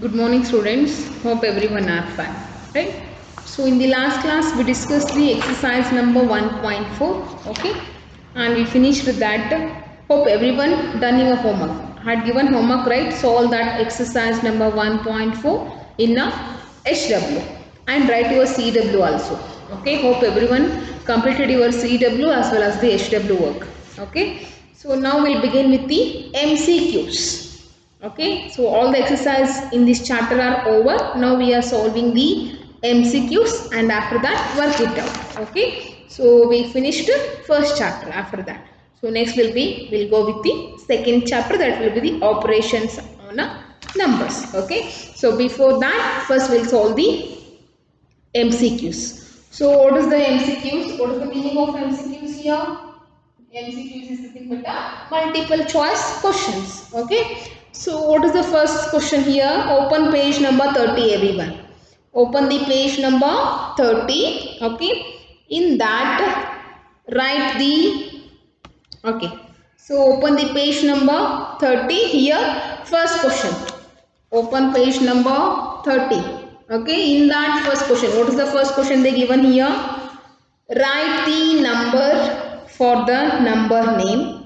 Good morning students. Hope everyone are fine. Right? So in the last class we discussed the exercise number 1.4. Okay. And we finished with that. Hope everyone done your homework. I had given homework, right? Solve that exercise number 1.4 in a HW and write your CW also. Okay. Hope everyone completed your CW as well as the HW work. Okay. So now we'll begin with the MCQs. Okay, so all the exercise in this chapter are over. Now we are solving the MCQs and after that work it out. Okay, so we finished first chapter after that. So next we'll go with the second chapter, that will be the operations on numbers. Okay, so before that first we'll solve the MCQs. So what is the MCQs? What is the meaning of MCQs here? MCQs is nothing but multiple choice questions. Okay. So what is the first question here? Open page number 30 everyone. Open the page number 30. Okay. In that write the, okay. So open the page number 30 here. First question. Open page number 30. Okay. In that first question. What is the first question they given here? Write the number for the number name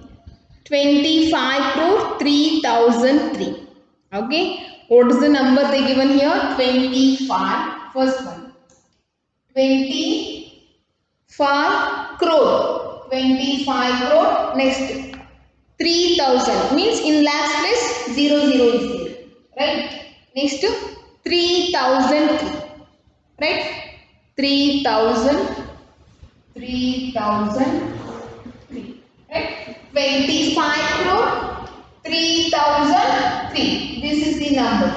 25 crore 3003. Okay. What is the number they given here? 25. First one. 25 crore. 25 crore. Next. 3000 means in lakhs place 00 is there. Right. Next. 3003. Right. 3000. 3003, right? 25 crore 3003. This is the number.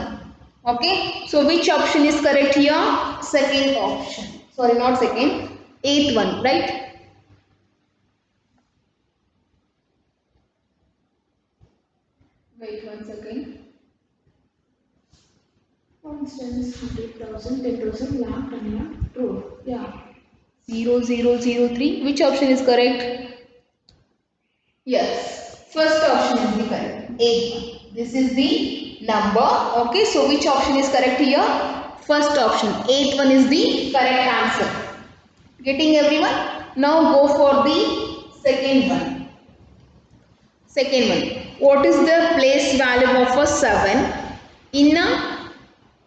Okay. So which option is correct here? Second option. Sorry, not second. Eighth one, right? Wait 1 second. Constants 100,000, 10,000, lakh, 10 lakh, crore. Yeah. 0003. Which option is correct? Yes, first option is the correct. 8. This is the number. Okay, so which option is correct here? First option. 8 one is the correct answer. Getting everyone? Now go for the second one. Second one. What is the place value of a 7 in a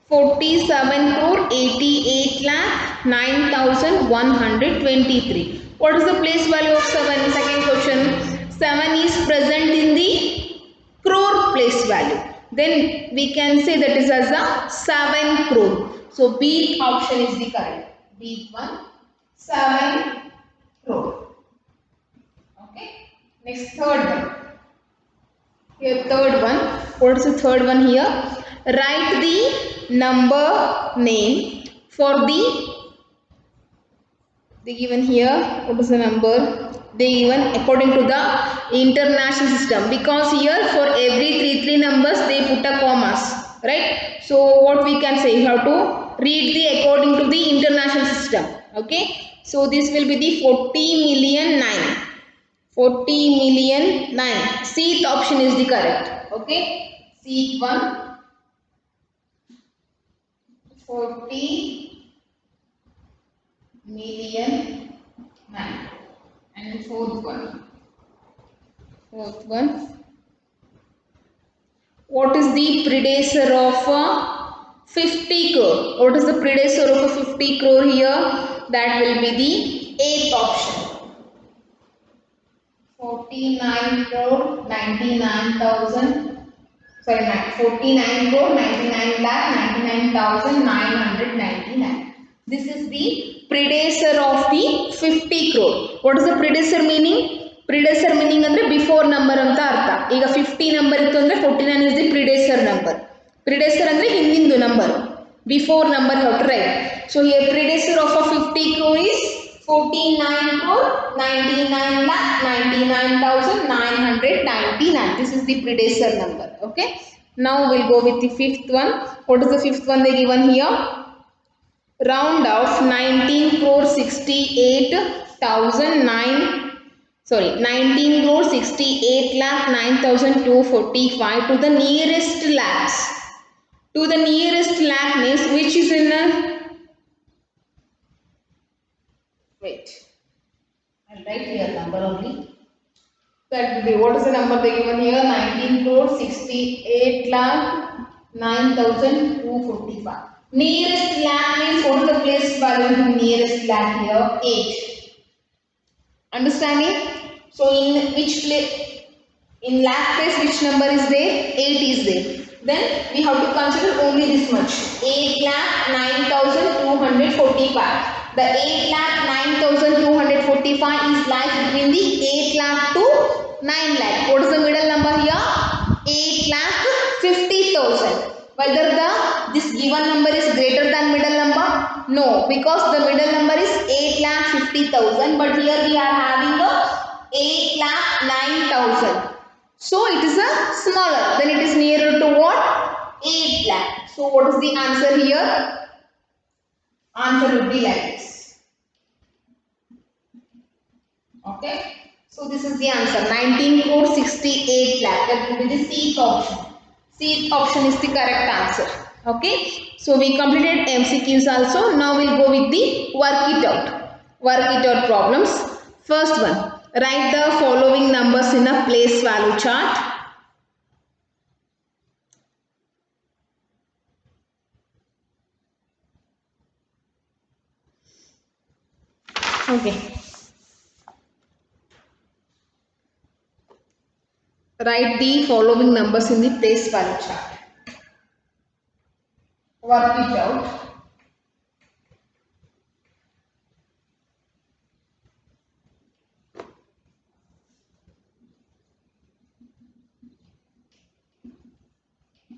47 crore 88 lakh 9123? What is the place value of 7? Second question. 7 is present in the crore place value. Then we can say that is as a 7 crore. So B option is the correct. B one 7 crore. Okay. Next third one. Here third one. What is the third one here? Write the number name for the, they given here, what is the number? They given according to the international system, because here for every three numbers they put a commas, right? So what we can say, you have to read the according to the international system. Okay. So this will be the 40,000,009. 40,000,009. C option is the correct. Okay. C one. 40,000,009. And fourth one. Fourth one. What is the predecessor of 50 crore? What is the predecessor of a 50 crore here? That will be the eighth option. 49 crore 99,000. Sorry, 49 crore 99 lakh 99,999. This is the predecessor of the 50 crore. What is the predecessor meaning? Predecessor meaning andre before number anta artha. Iga 50 number ittu andre 49 is the predecessor number. Predecessor andre hindindu number. Before number you have to write. So here predecessor of a 50 crore is 49 crore 99 lakh 99,999. This is the predecessor number. Okay. Now we'll go with the fifth one. What is the fifth one they given here? Round off 19 crore 68,009. Sorry, 19 crore 68 lakh 9,245 to the nearest lakhs. To the nearest lakh means which is in a, wait, I'll write here number only. That will be, what is the number they given here? 19 crore 68 lakh 9,245. Nearest lakh means what is the place value to nearest lakh here? 8. Understanding? So in which place? In lakh place which number is there? 8 is there. Then we have to consider only this much. 8 lakh 9,245. The 8 lakh 9,245 is lies between the 8 lakh to 9 lakh. What is the middle number here? 8 lakh 50,000. Whether this given number is greater than middle number? No, because the middle number is 8 lakh 50,000, but here we are having a 8 lakh 9,000. So it is a smaller, then it is nearer to what? 8 lakh. So what is the answer here? Answer would be like this. Okay. So this is the answer, 19 crore 68 lakh. That will be the C option. C option is the correct answer. Okay. So we completed MCQs also. Now we'll go with the work it out. Work it out problems. First one. Write the following numbers in a place value chart. Okay. Write the following numbers in the place value chart. Work it out.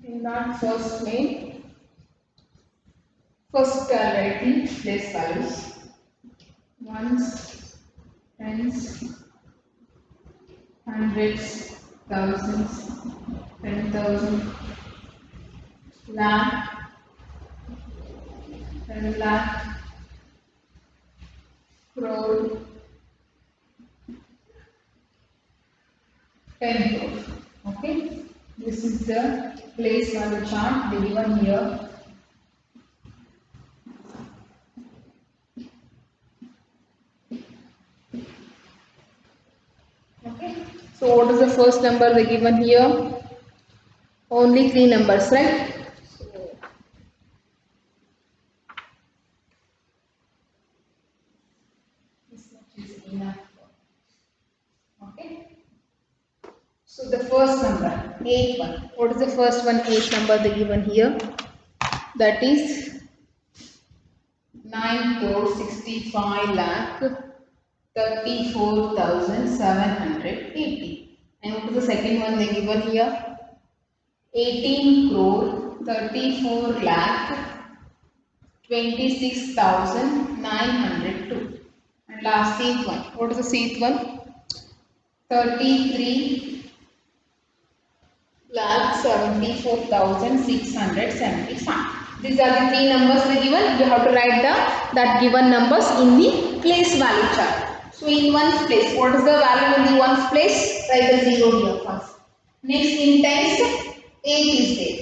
In that first main, first I'll write the place values. Ones, tens, hundreds, thousands, 10,000, lakh, 10 lakh, crore, 10 crore. Okay, this is the place value chart given here. Okay, so what is the first number they given here? Only 3 numbers, right? So this much is enough. Okay. So the first number, 8 one. What is the first one? 8 number they given here. That is 9 crore 65 lakh 34,780. And what is the second one they given here? 18 crore 34 lakh 26,902. And last eighth one. What is the eighth one? 33 lakh 74,675. These are the 3 numbers they given. You have to write that given numbers in the place value chart. So in ones place, what is the value in the ones place? Write the 0 here first. Next in tens, 8 is there.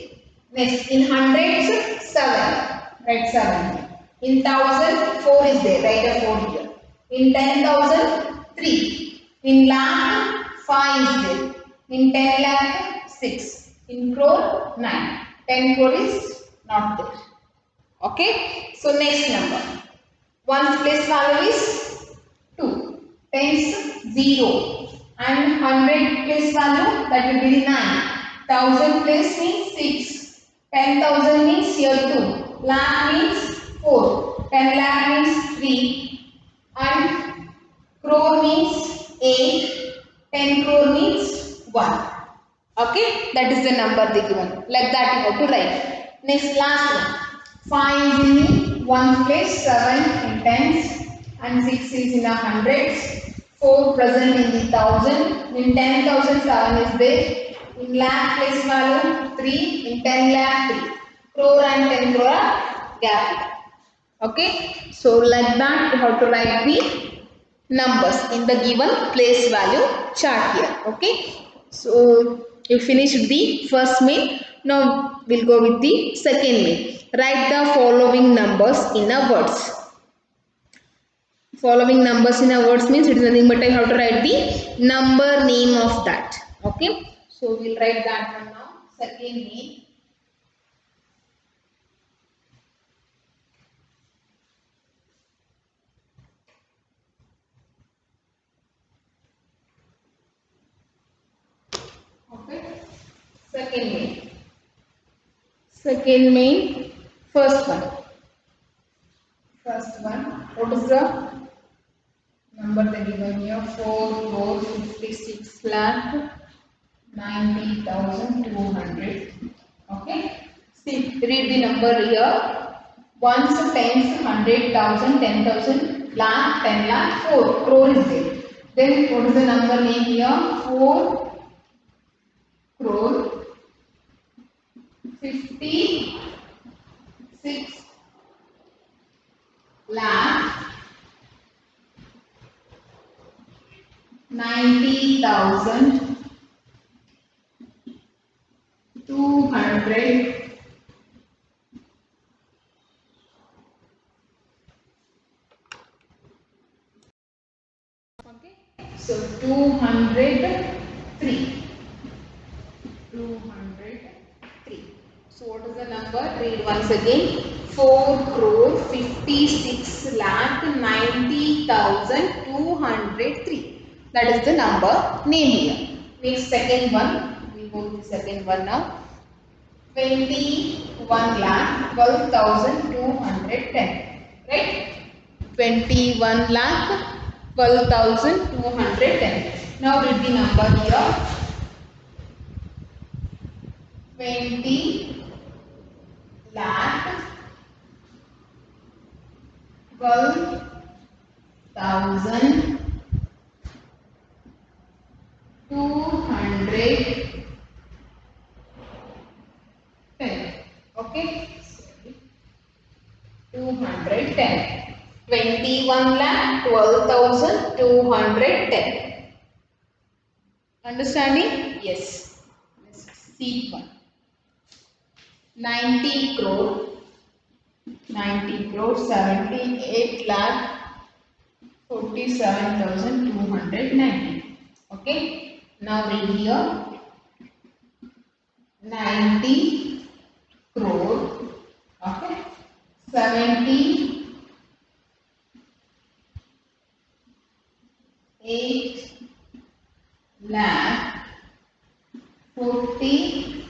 Next in hundreds, 7. Write 7. In thousand, 4 is there. Write a 4 here. In 10,000, 3. In lakh, 5 is there. In 10 lakh, 6. In crore, 9. 10 crore is not there. Okay. So next number. Ones place value is 2. Tens, 0. And 100 place value, that will be 9. 1000 place means 6. 10,000 means here 2. Lakh means 4. 10 lakh means 3. And crore means 8. 10 crore means 1. Okay, that is the number they given. Like that you have to write. Next, last one. 5 is in 1 place, 7 in tens, and 6 is in hundreds. 4 present in the thousand. In 10,000, 7 is there. In lakh place value, 3. In 10 lakh, 3. Crore and 10 crore are gap. Okay, so like that you have to write the numbers in the given place value chart here. Okay, so You finished the first main. Now we'll go with the second main. Write the following numbers in a words. Following numbers in a words means it is nothing but I have to write the number name of that. Okay. So we'll write that one now. Second main. Okay. Second main. Second main. First one. First one. What is the number they given here? 4,56 lakh 90,200. Okay. See, read the number here. Ones, tens, 100,000, 10,000, lakh, 10 lakh, 4 crore is there. Then what is the number name here? 4 crore 56 lakh 90,200. Okay. So 203. 203. So what is the number? Read once again. 4 crore 56 lakh 90,203. That is the number name here. Next second one. We go to the second one now. 21 lakh 12,210. Right? 21 lakh 12,210. Now read the number here. 20 lakh 12,210. Okay, sorry, 210. 21 lakh 12,210. Understanding? Yes. Let's see one. 90 crore 78 lakh 47,290. Okay. Now read here. 90 crore. Okay. 78 lakh 47,290.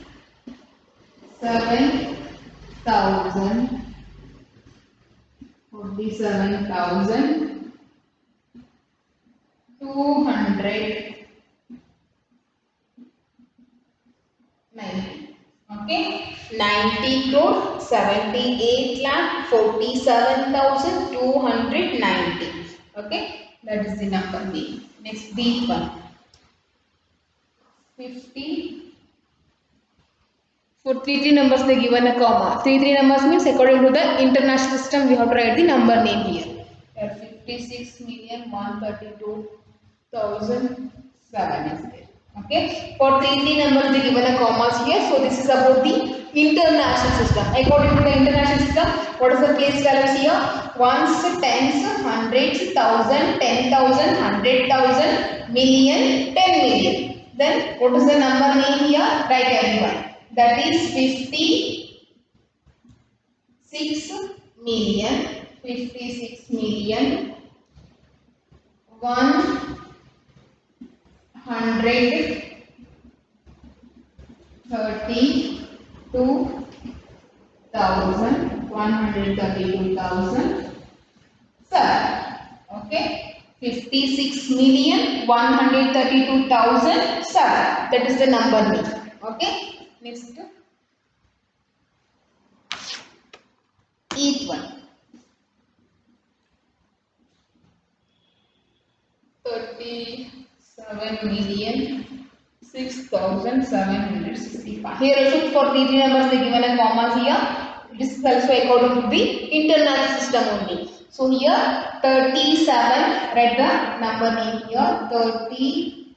'Okay, 90 crore 78 lakh 47,290. Okay, that is the number B. Next B one. 50. For three numbers they given a comma. Three numbers means according to the international system we have to write the number name here. 56,132,007 is there. Okay. For three numbers they given a commas here. So this is about the international system. According to the international system, what is the place values here? Ones, tens, hundreds, thousand, 10,000, 100,000, million, 10 million. Then what is the number name here? Write everyone. That is 56 million 132,7. Okay, 56,132,007. That is the number name. Okay, next eighth one. 37,006,765. Here also for three numbers they given a commas here. This is also according to the internal system only. So here 37, write the number name here. 37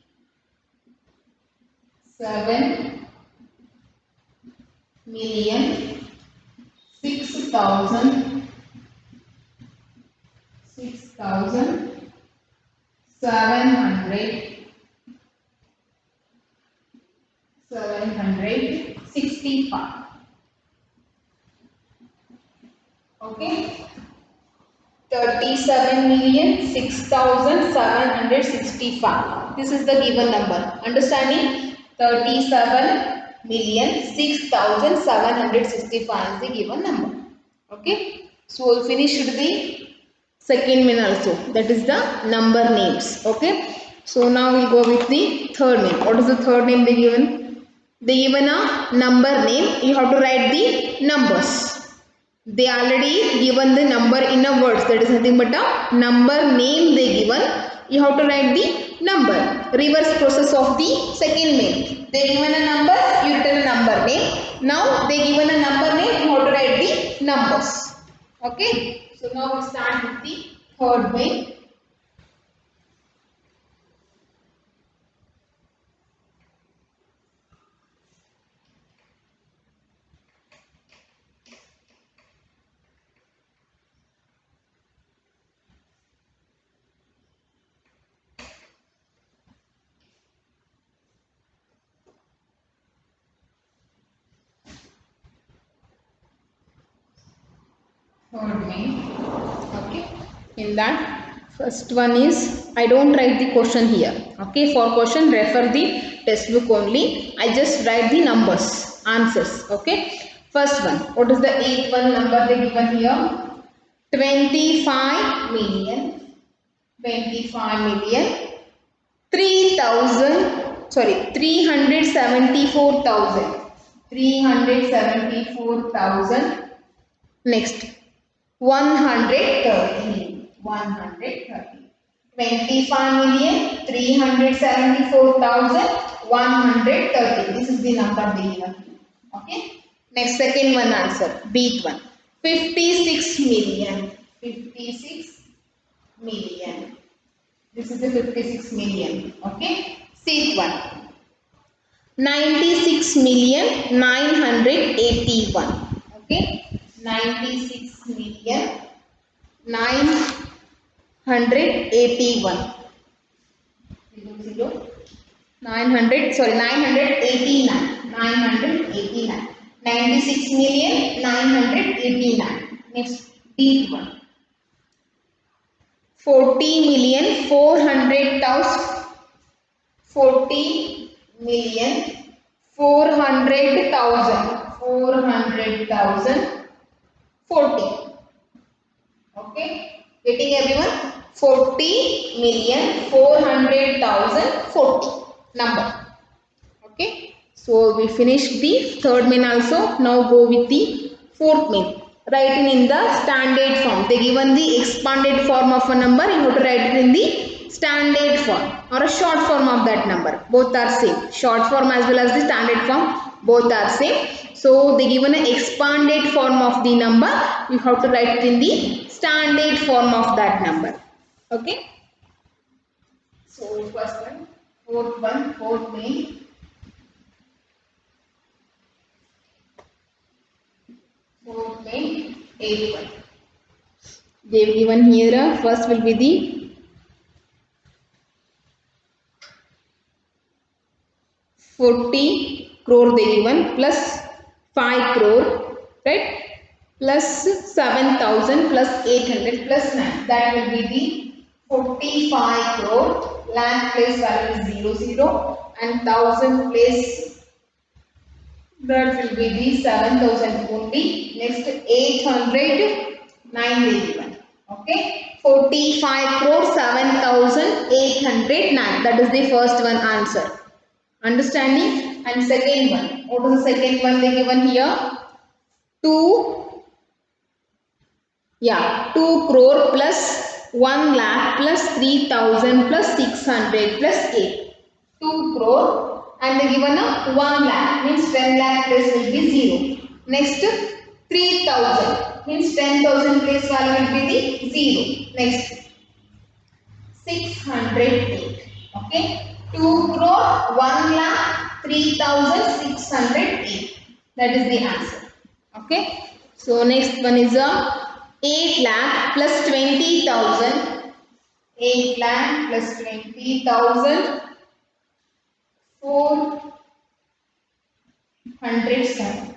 6,765. Okay. 37,006,765. This is the given number. Understanding? 37,006,765 is the given number. Okay. So we'll finish with the second main also. That is the number names. Okay. So now we'll go with the third name. What is the third name they given? They given a number name. You have to write the numbers. They already given the number in a words, that is nothing but a number name they given. You have to write the number. Reverse process of the second name. They given a number, you written a number name. Now they given a number name, you have to write the numbers. Okay. So now we start with the third name. Third name. Okay. In that first one is, I don't write the question here. Okay. For question refer the textbook only. I just write the numbers, answers. Okay. First one. What is the eighth one number they given here? 25 million. 25 million. 374,000. 374,000. Next. 130. 25,374,130. This is the number they given. Okay. Next, second one answer. Beat one. 56 million. 56 million. This is the 56 million. Okay. Sixth one. 96,981,000. Okay. 96,981,000. 989. 96,989,000. Next, D one. 40,400,000. 40,400,000. 40. Okay. Getting everyone? 40,400,000. 40 number. Okay. So we finished the third main also. Now go with the fourth main. Write in the standard form. They given the expanded form of a number. You have to write it in the standard form or a short form of that number. Both are same. Short form as well as the standard form. Both are same. So they given an expanded form of the number. You have to write it in the standard form of that number. Okay. So first one, fourth main. Fourth main, eighth one. They have given here. First will be the 40 crore they given plus 5 crore, right? Plus 7,000 plus 800 plus 9. That will be the 45 crore. Land place value is 00 and 1000 place, that will be the 7,000 only. Next 800, 9 they given. Okay. 45 crore 7,809. That is the first one answer. Understanding? And second one. What is the second one they given here? 2 crore plus 1 lakh plus 3,000 plus 600 plus 8. 2 crore and they given a 1 lakh means 10 lakh place will be 0. Next 3,000 means 10,000 place value will be the 0. Next 608. Okay. 2 crore, 1 lakh, 3608. That is the answer. Okay. So next one is a 8 lakh plus 20,000. 8 lakh plus 20,000. 407.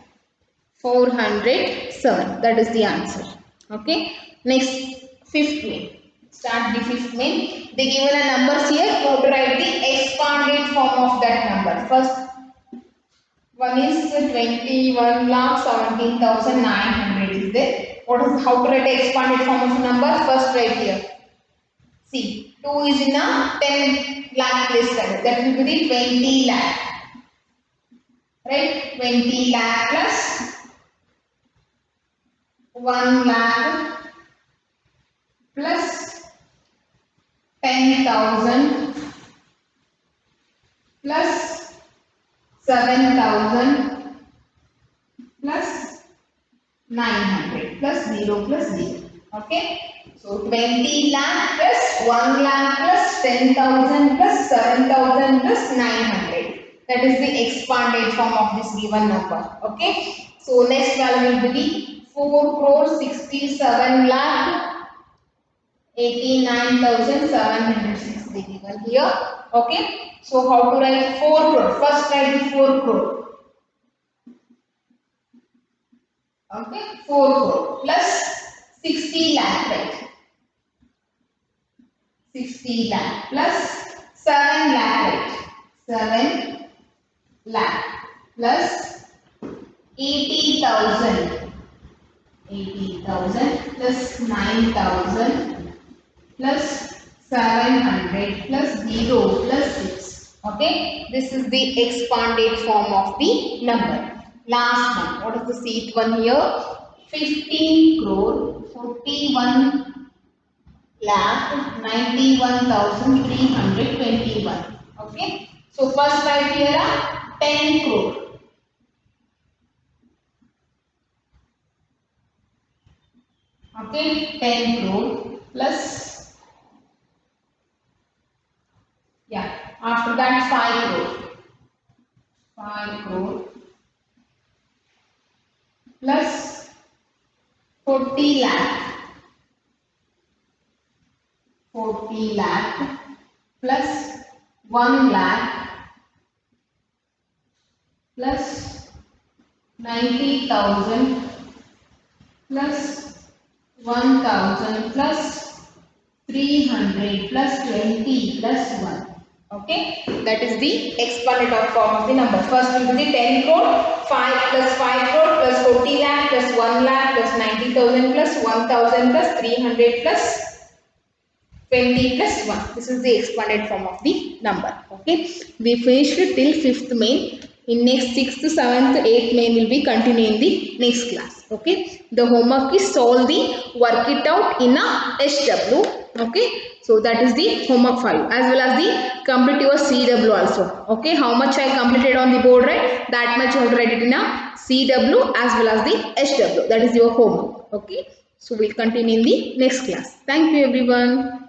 407. That is the answer. Okay. Next, fifth main. Start the fifth main. They given a numbers here. How to write the expanded form of that number? First one is 21,17,900 is there. What is how to write the expanded form of a number? First write here. See, 2 is in a 10 lakh place. That will be the 20 lakh. Right? 20 lakh plus 1 lakh plus 10,000 plus 7,000 plus 900 plus 0 plus 0. Okay. So 20 lakh plus 1 lakh plus 10,000 plus 7,000 plus 900. That is the expanded form of this given number. Okay. So next value will be 4 crore 67 lakh 89,760 given here. Okay. So how to write 4 crore? First write the 4 crore. Okay. 4 crore plus 60 lakh, right? 60 lakh plus 7 lakh, right? 7 lakh plus 80,000. 80,000 plus 9,000 plus 700 plus 0 plus 6. Okay. This is the expanded form of the number. Last one. What is the seventh one here? 15 crore 41 lakh 91,321. Okay. So first write here 10 crore. Okay. 10 crore plus, yeah, after that 5 crore. 5 crore plus 40 lakh. 40 lakh plus 1 lakh plus 90,000 plus 1,000 plus 300 plus 20 plus 1. Okay, that is the expanded form of the number. First will be the 10 crore, 5 plus 5 crore plus 40 lakh plus 1 lakh plus 90,000 plus 1,000 plus 300 plus 20 plus 1. This is the expanded form of the number. Okay, we finished till 5th main. In next 6th, 7th, 8th main will be continuing the next class. Okay, the homework is solve the work it out in a SW. Okay, so that is the homework 5 as well as the complete your CW also. Okay, how much I completed on the board, right? That much you have to write it in a CW as well as the SW. That is your homework. Okay, so we'll continue in the next class. Thank you everyone.